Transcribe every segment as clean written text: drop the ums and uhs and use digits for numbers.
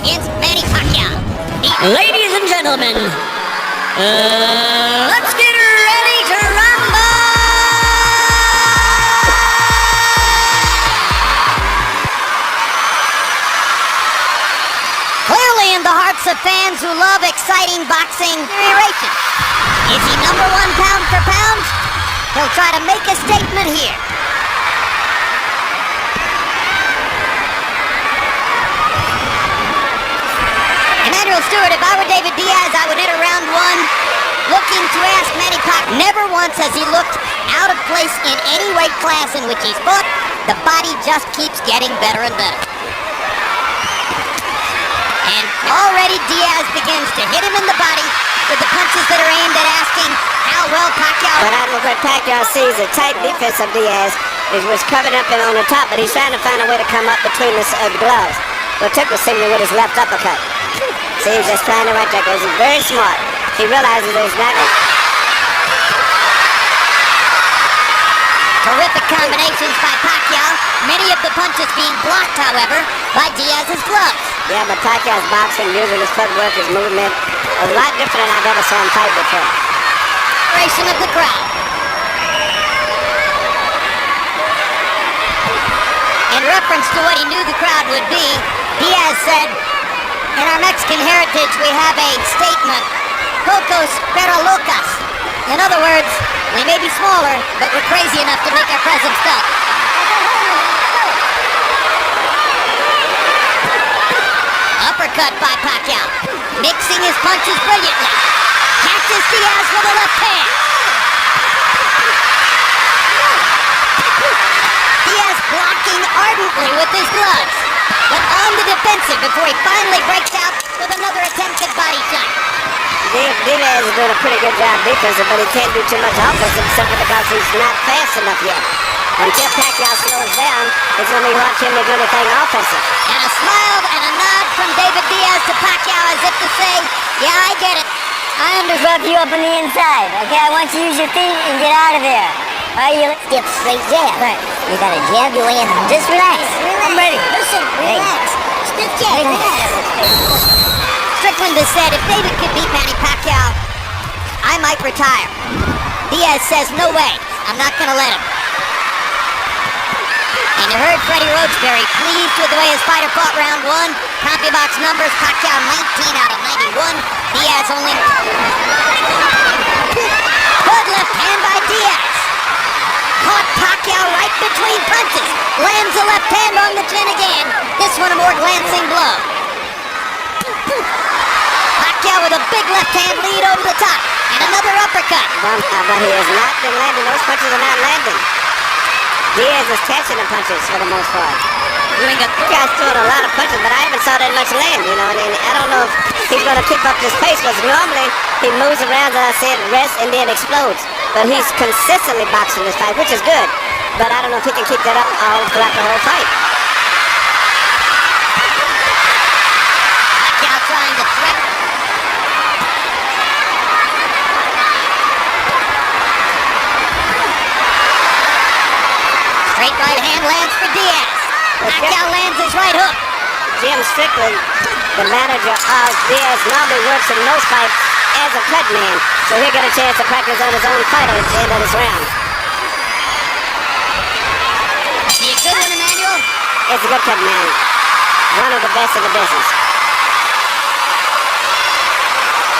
against Manny Pacquiao. Ladies and gentlemen, let's get ready to rumble! Clearly in the hearts of fans who love exciting boxing narration. Is he number one pound for pound? He'll try to make a statement here. Emmanuel Stewart, if I were David Diaz, I would enter round one looking to ask Manny Pacquiao. Never once has he looked out of place in any weight class in which he's fought. The body just keeps getting better and better. And already Diaz begins to hit him in the body with the punches that are aimed at asking how well Pacquiao... But I don't know what Pacquiao sees. A tight defense of Diaz was covered up and on the top, but he's trying to find a way to come up between the gloves. What took was simply with his left uppercut. See, he's just trying to right there because he's very smart. He realizes that he's not... Terrific combinations by Pacquiao. Many of the punches being blocked, however, by Diaz's gloves. Yeah, but Pacquiao's boxing, using his footwork, his movement, a lot different than I've ever saw him fight before. Celebration of the crowd. In reference to what he knew the crowd would be, Diaz said, "In our Mexican heritage, we have a statement, pocos pero locas." In other words, we may be smaller, but we're crazy enough to make our presence felt. Uppercut by Pacquiao, mixing his punches brilliantly. Catches Diaz with a left hand. Diaz blocking ardently with his gloves, but on the defensive before he finally breaks out with another attempted body shot. Diaz is doing a pretty good job defensive, but he can't do too much offensive simply because he's not fast enough yet. Until Pacquiao slows down, it's going to be hard for him to do anything offensive. And a smile and a nod from David Diaz to Pacquiao as if to say, yeah, I get it. I Rough you up on the inside, okay? I want you to use your feet and get out of there. All right, you skip straight jab. Right. You gotta jab your way in. Just relax. I'm ready. Listen, relax. Stiff jab, relax. Strickland has said if David could beat Manny Pacquiao, I might retire. Diaz says, no way. I'm not gonna let him. And you heard Freddie Roachberry pleased with the way his fighter fought round one. CompuBox numbers, Pacquiao 19 out of 91. Diaz only... Good left hand by Diaz. Caught Pacquiao right between punches. Lands a left hand on the chin again. This one a more glancing blow. Pacquiao with a big left hand lead over the top. And another uppercut. But he has not been landing. Those punches are not landing. Diaz is catching the punches for the most part. Pacquiao's throwing a lot of punches, but I haven't saw that much land, you know. And I don't know if he's going to keep up this pace, because normally he moves around, as I said, rests, and then explodes. But he's consistently boxing this fight, which is good. But I don't know if he can keep that up all throughout the whole fight. Pacquiao trying to threaten. Straight right hand lands for Diaz. Pacquiao lands his right hook. Jim Strickland, the manager of Diaz, normally works in most fights as a cut man. So he'll get a chance to practice on his own fighter at the end of this round. Is he a good one, Emmanuel? It's a good cut man. One of the best in the business.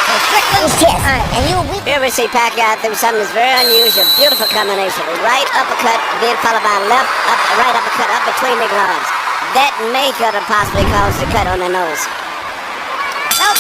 So Strickland's kiss. And you Here we see Pacquiao through something that's very unusual. Beautiful combination. Right uppercut, then followed by right uppercut up between the gloves. That may could have possibly caused the cut on the nose. Well,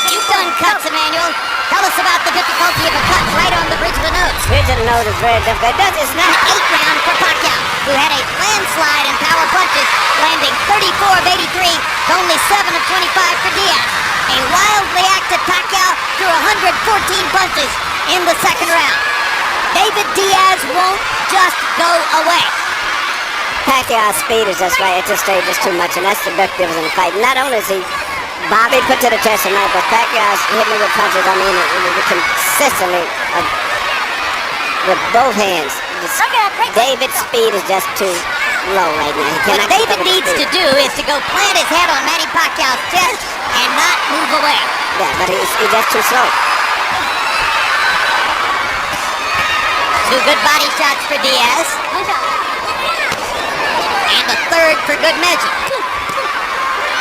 you've done cuts, Emmanuel. Tell us about the difficulty of a cut right on the bridge of the nose. Bridge of the nose is very difficult. It's not 8th round for Pacquiao, who had a landslide in power punches, landing 34 of 83 to only 7 of 25 for Diaz. A wildly active Pacquiao threw 114 punches in the second round. David Diaz won't just go away. Pacquiao's speed is just right at this stage is too much, and that's the big difference in the fight. Not only is he Bobby put to the test tonight, but Pacquiao's hitting with punches. I mean, consistently with both hands. David's speed is just too low right now. He What cannot David keep up with needs the to speed. do is to go plant his head on Manny Pacquiao's chest and not move away. Yeah, but he's just too slow. Two good body shots for Diaz. And a third for good measure.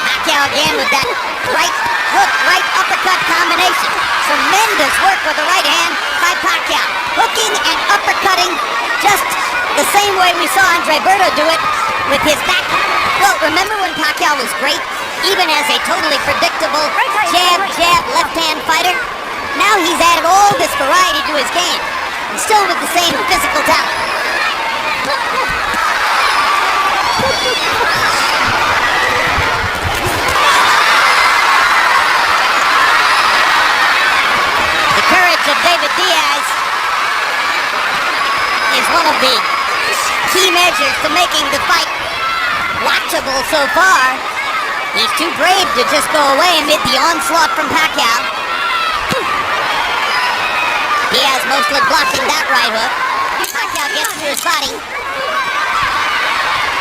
Pacquiao again with that right hook, right uppercut combination. Tremendous work with the right hand by Pacquiao. Hooking and uppercutting just the same way we saw Andre Berto do it with his back. Well, remember when Pacquiao was great, even as a totally predictable jab, left-hand fighter? Now he's added all this variety to his game, and still with the same physical talent. The courage of David Diaz is one of the key measures to making the fight watchable so far. He's too brave to just go away amid the onslaught from Pacquiao. Diaz mostly blocking that right hook. Pacquiao gets to his body.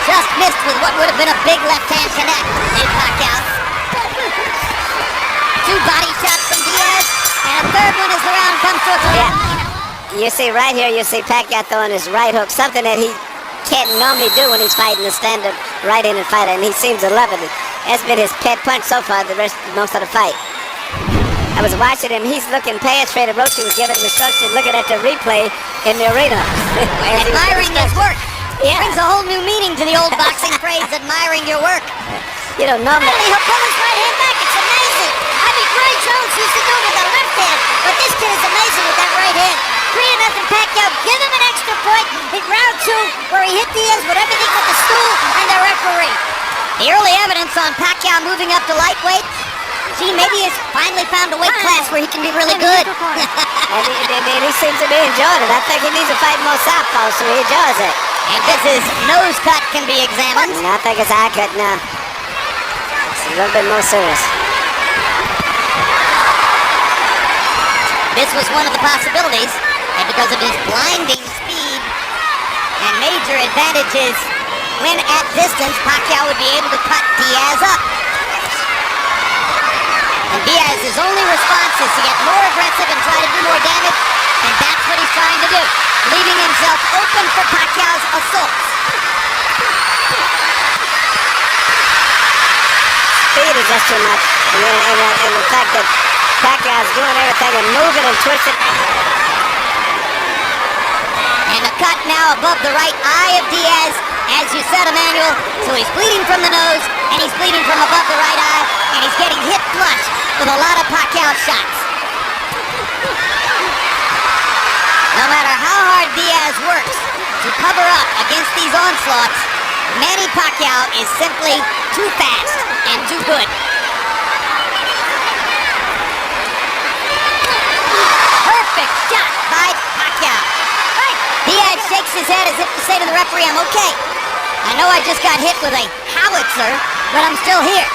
Just missed with what would have been a big left-hand connect in Pacquiao. Two body shots from Diaz, and a third one as the round comes to a close. You see right here, you see Pacquiao throwing his right hook, something that he can't normally do when he's fighting a standard right-handed fighter, and he seems to love it. That's been his pet punch so far most of the fight. I was watching him, he's looking past Fredo Rocha, was giving instructions, looking at the replay in the arena. Admiring his work. Yeah. Brings a whole new meaning to the old boxing phrase, admiring your work. You don't normally... He'll pull his right hand back, it's amazing. I mean, Gray Jones used to do it with the left hand, but this kid is amazing with that right hand. 3-0 Pacquiao, give him an extra point in round 2, where he hit Diaz with everything with the stool and the referee. The early evidence on Pacquiao moving up to lightweight, gee, maybe he's finally found a weight class where he can be really good. and he seems to be enjoying it. I think he needs to fight more southpaw, so he enjoys it. And this his nose cut can be examined. I think his eye cut now. It's a little bit more serious. This was one of the possibilities, and because of his blinding speed and major advantages when at distance, Pacquiao would be able to cut Diaz up. And Diaz's only response is to get more aggressive and try to do more damage, and that's what he's trying to do, leaving himself open for Pacquiao's assaults. Speed is just too much, and the fact that Pacquiao's doing everything and moving and twisting. And a cut now above the right eye of Diaz, as you said, Emmanuel. So he's bleeding from the nose, and he's bleeding from above the right eye, and he's getting hit flush with a lot of Pacquiao shots. No matter how hard Diaz works to cover up against these onslaughts, Manny Pacquiao is simply too fast and too good. Perfect shot by Pacquiao. Diaz shakes his head as if to say to the referee, I'm okay. I know I just got hit with a howitzer, but I'm still here.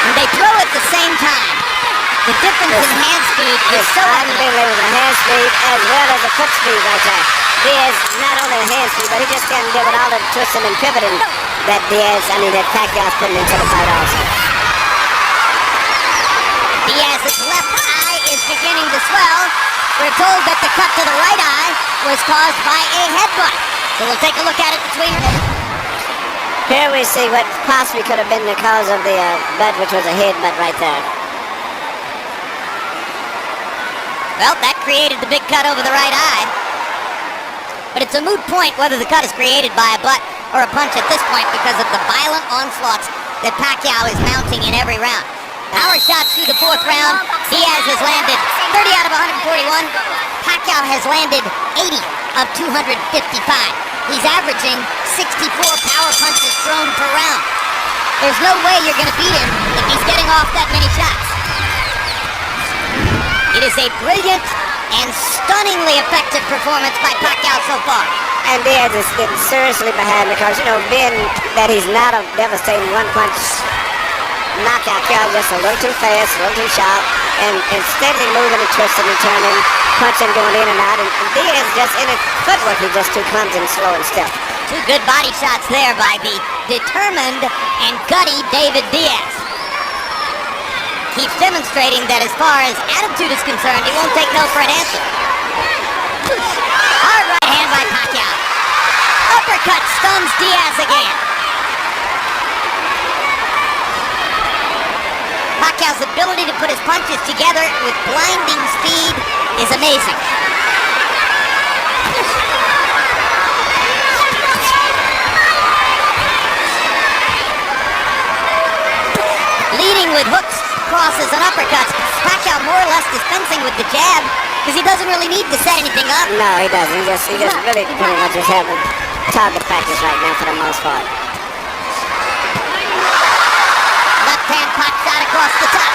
And they throw at the same time. The difference in hand speed is so unbelievable. The hand speed as well as the foot speed right there. Diaz, not only a hand speed, but he just can't deal with all the twisting and pivoting that Pacquiao's putting into the fight also. Diaz's left eye is beginning to swell. We're told that the cut to the right eye was caused by a headbutt. So we'll take a look at it between. Here we see what possibly could have been the cause of the butt, which was a headbutt right there. Well, that created the big cut over the right eye. But it's a moot point whether the cut is created by a butt or a punch at this point because of the violent onslaughts that Pacquiao is mounting in every round. Power shots through the 4th round. Diaz has landed 30 out of 141. Pacquiao has landed 80 of 255. He's averaging 64 power punches thrown per round. There's no way you're going to beat him if he's getting off that many shots. It is a brilliant and stunningly effective performance by Pacquiao so far. And Diaz is getting seriously behind because, being that he's not a devastating one-punch knockout. Pacquiao just a little too fast, a little too sharp, and steadily moving and twisting and turning, punching, going in and out. And Diaz just in his footwork, he's just too clumsy and slow and stiff. Two good body shots there by the determined and gutty David Diaz. Keeps demonstrating that as far as attitude is concerned, he won't take no for an answer. Hard right hand by Pacquiao. Uppercut stuns Diaz again. Pacquiao's ability to put his punches together with blinding speed is amazing. Leading with hooks, crosses, and uppercuts. Pacquiao more or less dispensing with the jab because he doesn't really need to set anything up. No, he doesn't. He just really pretty much just having target practice right now for the most part. Left hand pops out across the top.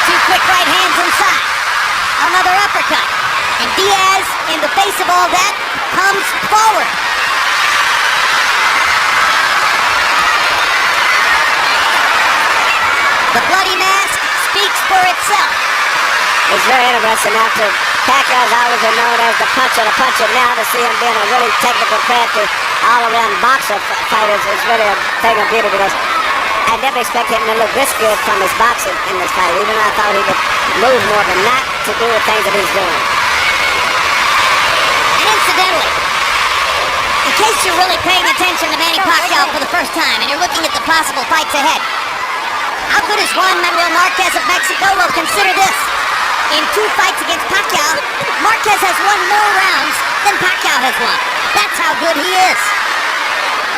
Two quick right hands inside. Another uppercut. And Diaz, in the face of all that, comes forward. The bloody mask speaks for itself. It's very interesting after Pacquiao's always been known as the puncher, now to see him being a really technical, crafty, all-around boxer fighter is really a thing of beauty because I never expected him to look this good from his boxing in this fight, even though I thought he could move more, but not to do the things that he's doing. And incidentally, in case you're really paying attention to Manny Pacquiao for the first time and you're looking at the possible fights ahead, how good is Juan Manuel Marquez of Mexico? Well, consider this. In 2 fights against Pacquiao, Marquez has won more rounds than Pacquiao has won. That's how good he is.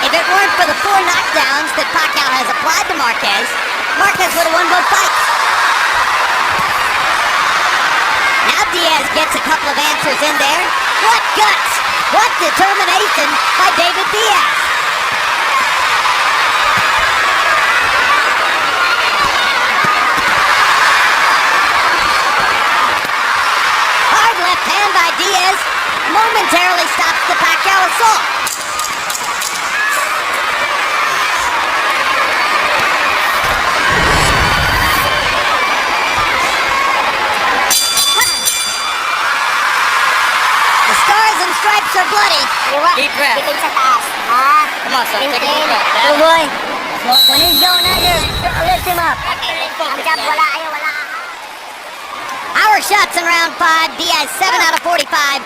If it weren't for the 4 knockdowns that Pacquiao has applied to Marquez, Marquez would have won both fights. Now Diaz gets a couple of answers in there. What guts! What determination by David Diaz! Hand by Diaz momentarily stops the Pacquiao assault. The stars and stripes are bloody. Deep breath. Come on, son. Take a deep breath. Oh boy. When he's going under, lift him up. Our shots in round 5. Diaz 7 out of 45.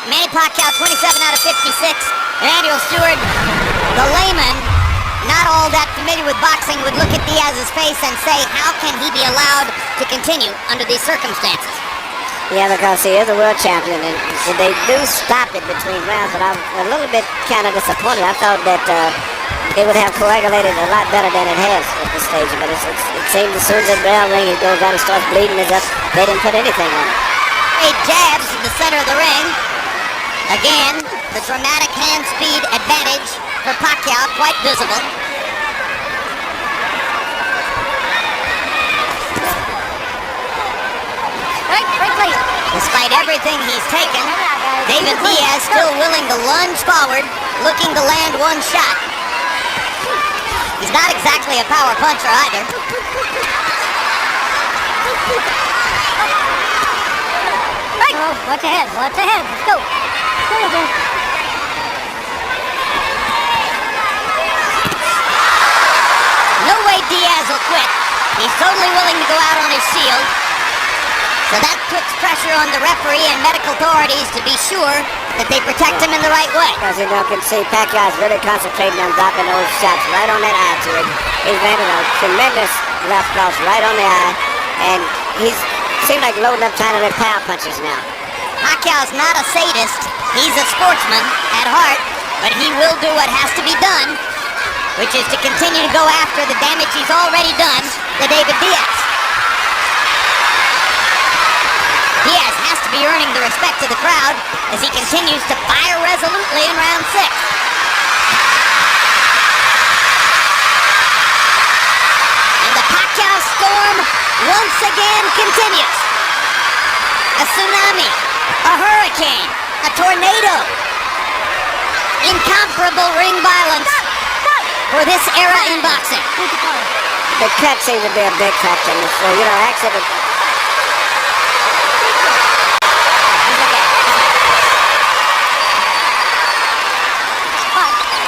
Manny Pacquiao 27 out of 56. Emmanuel Stewart, the layman, not all that familiar with boxing, would look at Diaz's face and say, how can he be allowed to continue under these circumstances? Yeah, because he is a world champion, and they do stop it between rounds, but I'm a little bit kind of disappointed. I thought that it would have coagulated a lot better than it has at this stage, but it seems as soon as the bell rings, it goes down and starts bleeding as if they didn't put anything on it. Great jabs in the center of the ring. Again, the dramatic hand speed advantage for Pacquiao, quite visible. Despite everything he's taken, David Diaz still willing to lunge forward, looking to land one shot. He's not exactly a power puncher either. Oh, watch ahead, watch ahead. Let's go. Go again. No way Diaz will quit. He's totally willing to go out on his shield. So that puts pressure on the referee and medical authorities to be sure that they protect him in the right way. As you now can see, Pacquiao's really concentrating on dropping those shots right on that eye to it. He's landing a tremendous left cross right on the eye, and he's seems like loading up trying to let power punches now. Pacquiao's not a sadist. He's a sportsman at heart, but he will do what has to be done, which is to continue to go after the damage he's already done to David Diaz. Diaz has to be earning the respect of the crowd as he continues to fire resolutely in round 6. And the Pacquiao storm once again continues. A tsunami, a hurricane, a tornado. Incomparable ring violence for this era in boxing. The cut seems to be a big factor. So, actually,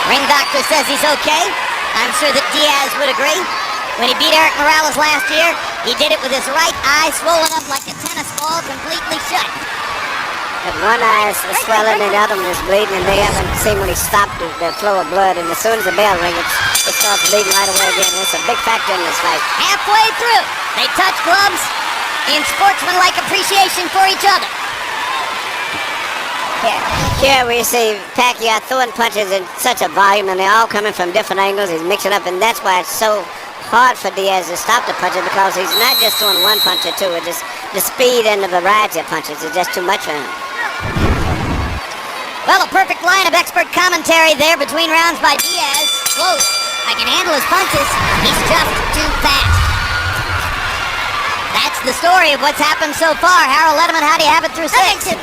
Ring doctor says he's okay. I'm sure that Diaz would agree. When he beat Eric Morales last year, he did it with his right eye swollen up like a tennis ball, completely shut. But one eye is swelling and the other one is bleeding, and they haven't seemingly stopped the flow of blood. And as soon as the bell rings, it starts bleeding right away again. It's a big factor in this fight. Halfway through, they touch gloves in sportsmanlike appreciation for each other. Here we see Pacquiao throwing punches in such a volume, and they're all coming from different angles. He's mixing up, and that's why it's so hard for Diaz to stop the punches, because he's not just throwing one punch or two. It's just the speed and the variety of punches is just too much for him. Well, a perfect line of expert commentary there between rounds by Diaz. Whoa, I can handle his punches. He's just too fast. That's the story of what's happened so far. Harold Letterman, how do you have it through 6? 6-0,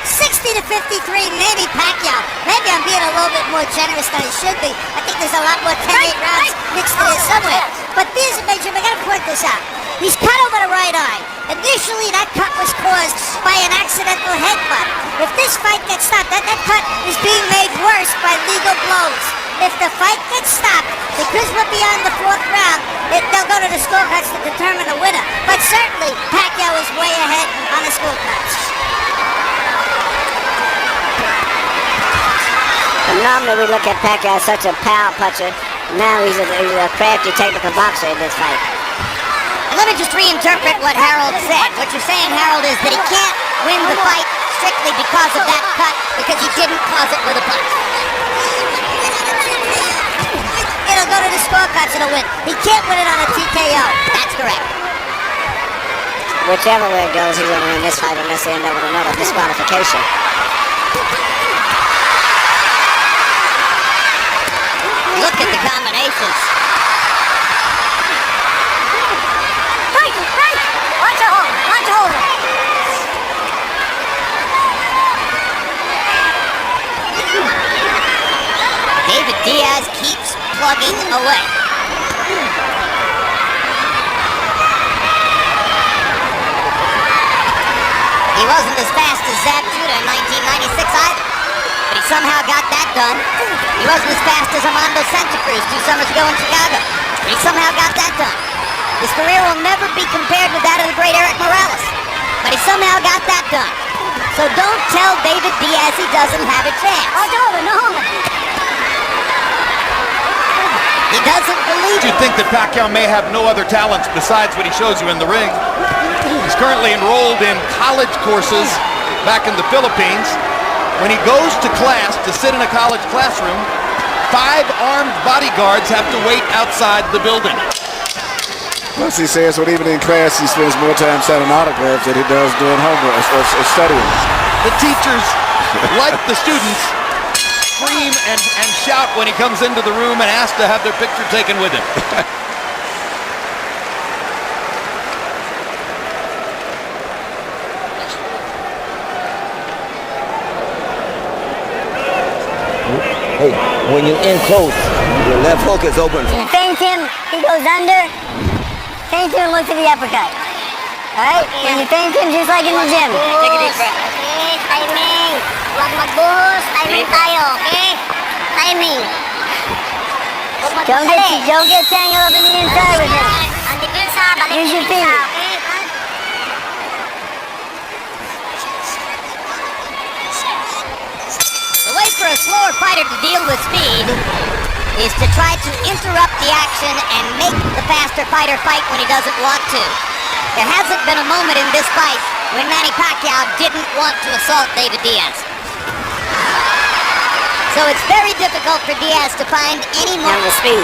60-53, Manny Pacquiao. Maybe I'm being a little bit more generous than I should be. I think there's a lot more 10-8 rounds mixed in this somewhere. But here's a major, I gotta point this out. He's cut over the right eye. Initially, that cut was caused by an accidental headbutt. If this fight gets stopped, that cut is being made worse by legal blows. If the fight gets stopped, because we're beyond the 4th round, they'll go to the scorecards to determine the winner. But certainly, Pacquiao is way ahead on the scorecards. Normally we look at Pacquiao as such a power puncher. Now he's a crafty technical boxer in this fight. Let me just reinterpret what Harold said. What you're saying, Harold, is that he can't win the fight strictly because of that cut, because he didn't cause it with a punch. It'll go to the scorecards and it'll win. He can't win it on a TKO. That's correct. Whichever way it goes, he's going to win this fight unless they end up with another disqualification. Look at the combinations. Watch hold. David Diaz keeps plugging away. He wasn't as fast as Zab Judah in 1996 either, but he somehow got that done. He wasn't as fast as Armando Santa Cruz 2 summers ago in Chicago, but he somehow got that done. His career will never be compared with that of the great Eric Morales, but he somehow got that done. So don't tell David Diaz he doesn't have a chance. He doesn't believe You it. think that Pacquiao may have no other talents besides what he shows you in the ring. He's currently enrolled in college courses back in the Philippines. When he goes to class to sit in a college classroom, 5 armed bodyguards have to wait outside the building. Plus, he says when even in class, he spends more time signing autographs than he does doing homework or studying. The teachers, like the students, scream and shout when he comes into the room and ask to have their picture taken with him. Hey, when you're in close, your left hook is open. You feint him, he goes under. Feint him, look to the uppercut. Alright? And you feint him just like in the gym. Take a deep breath. Okay, timing. Huwag magbuhos. Timing tayo, okay? Timing. Don't get tangled up in the inside with him. Ang depensa, balik Use your depensa, finger. okay? The way for a slower fighter to deal with speed is to try to interrupt the action and make the faster fighter fight when he doesn't want to. There hasn't been a moment in this fight when Manny Pacquiao didn't want to assault David Diaz. So it's very difficult for Diaz to find any more. And the speed.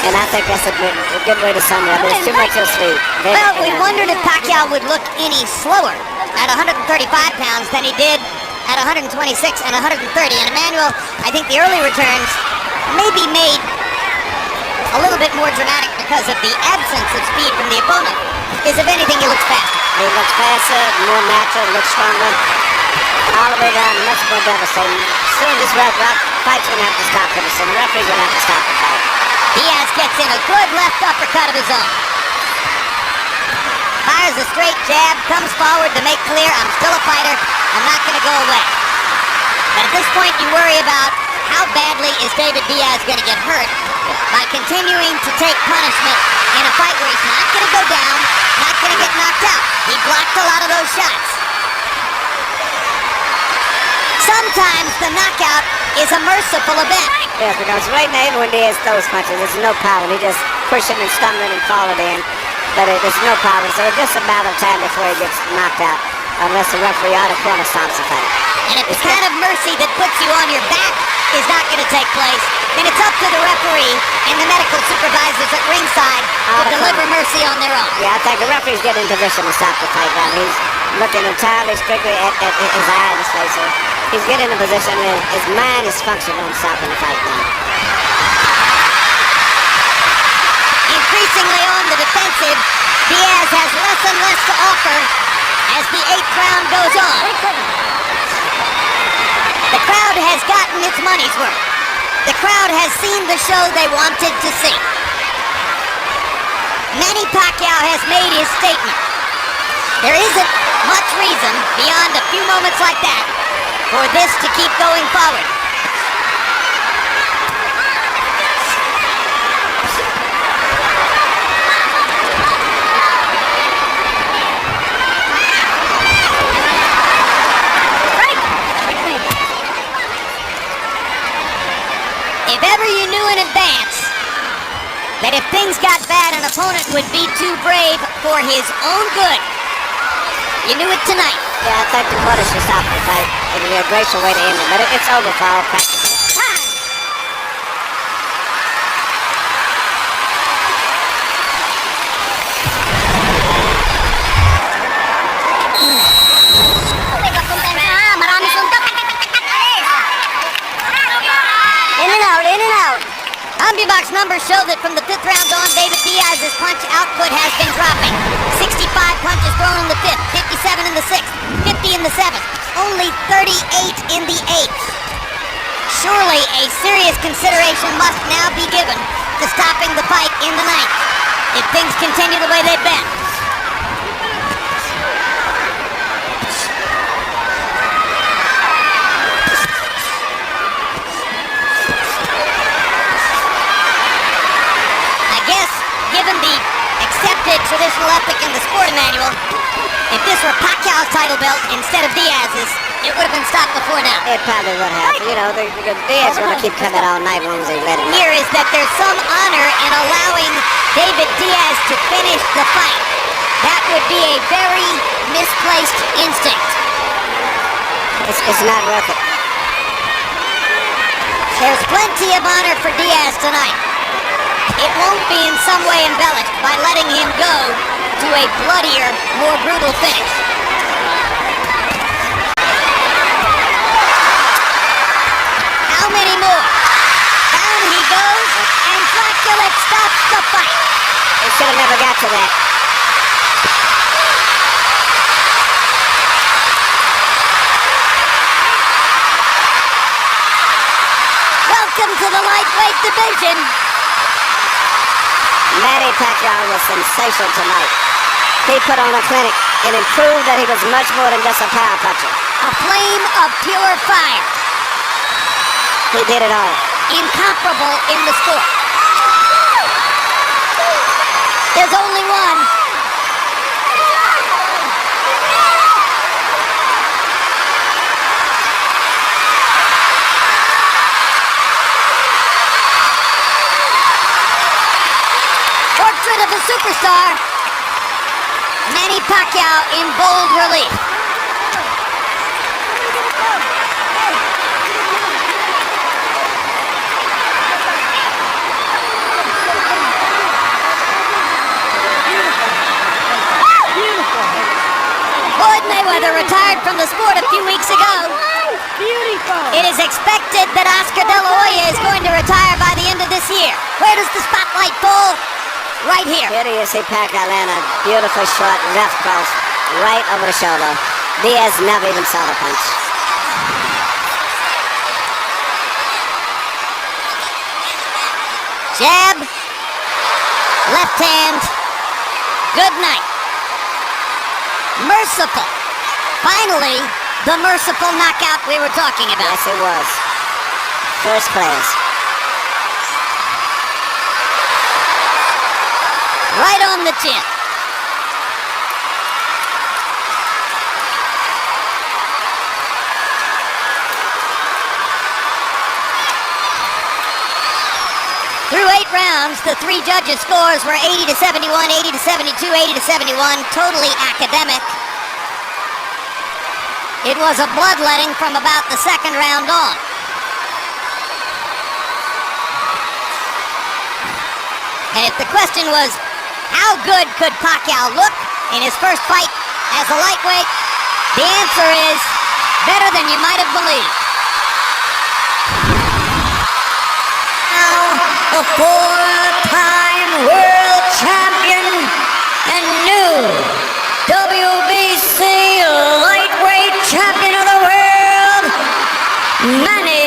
And I think that's a good way to sum it up. There's too much of speed. Well, we wondered if Pacquiao would look any slower at 135 pounds than he did at 126 and 130. And Emmanuel, I think the early returns may be made a little bit more dramatic because of the absence of speed from the opponent. Is, if anything, he looks faster. He looks faster, more natural, looks stronger. All the way down, much more devastating. Soon this fight's going to have to stop pretty soon. The referee's going to have to stop the fight. Diaz gets in a good left uppercut of his own. Fires a straight jab, comes forward to make clear, I'm still a fighter, I'm not going to go away. But at this point, you worry about how badly is David Diaz going to get hurt by continuing to take punishment in a fight where he's not going to go down, not going to get knocked out. He blocked a lot of those shots. Sometimes the knockout is a merciful event. Yeah, because right now, when Diaz throws punches, there's no problem. He just pushing and stumbling and falling in. But there's no problem. So it's just a matter of time before he gets knocked out, unless the referee out of corner stops the fight. And if the kind of mercy that puts you on your back is not going to take place, then it's up to the referee and the medical supervisors at ringside to deliver mercy on their own. Yeah, I think the referee's getting in position to stop the fight now. He's looking entirely strictly at his eye and his face. So he's getting in a position where his mind is functioning on stopping the fight now. Increasingly on the defensive, Diaz has less and less to offer as the 8th round goes on. The crowd has gotten its money's worth. The crowd has seen the show they wanted to see. Manny Pacquiao has made his statement. There isn't much reason beyond a few moments like that for this to keep going forward. If ever you knew in advance that if things got bad, an opponent would be too brave for his own good, you knew it tonight. Yeah, I think the corner should stop the fight. It would be a graceful way to end it, but it's over for all practice. CompuBox numbers show that from the 5th round on, David Diaz's punch output has been dropping. 65 punches thrown in the 5th, 57 in the 6th, 50 in the 7th, only 38 in the 8th. Surely a serious consideration must now be given to stopping the fight in the 9th if things continue the way they've been. Given the accepted traditional ethic in the sporting manual, if this were Pacquiao's title belt instead of Diaz's, it would have been stopped before now. It probably would have. You know, Diaz going to keep coming all night long as they let him. Here is that there's some honor in allowing David Diaz to finish the fight. That would be a very misplaced instinct. It's not worth it. There's plenty of honor for Diaz tonight. It won't be in some way embellished by letting him go to a bloodier, more brutal finish. How many more? Down he goes, and Dracula stops the fight. They should have never got to that. Welcome to the lightweight division. Manny Pacquiao was sensational tonight. He put on a clinic and it proved that he was much more than just a power puncher. A flame of pure fire. He did it all. Incomparable in the sport. There's only one. Portrait of a superstar, Manny Pacquiao in bold relief. Floyd Mayweather retired from the sport a few weeks ago. It is expected that Oscar De La Hoya is going to retire by the end of this year. Where does the spotlight fall? Right here. Here you see Pacquiao land a beautiful short left cross right over the shoulder. Diaz never even saw the punch. Jab, left hand, good night. Merciful. Finally, the merciful knockout we were talking about. Yes, it was. First class. Right on the chin. Through 8 rounds, the 3 judges' scores were 80 to 71, 80 to 72, 80 to 71, totally academic. It was a bloodletting from about the second round on. And if the question was, how good could Pacquiao look in his first fight as a lightweight? The answer is, better than you might have believed. A 4-time world champion and new WBC lightweight champion of the world, Manny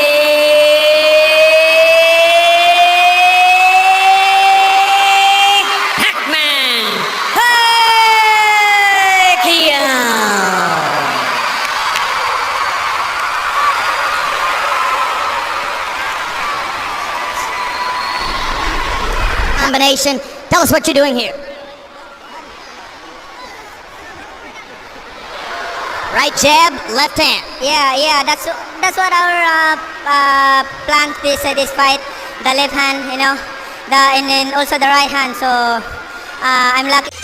Pacquiao. Combination. Tell us what you're doing here. Right jab, left hand. Yeah, that's what our plan this fight. The left hand, and then also the right hand. So I'm lucky.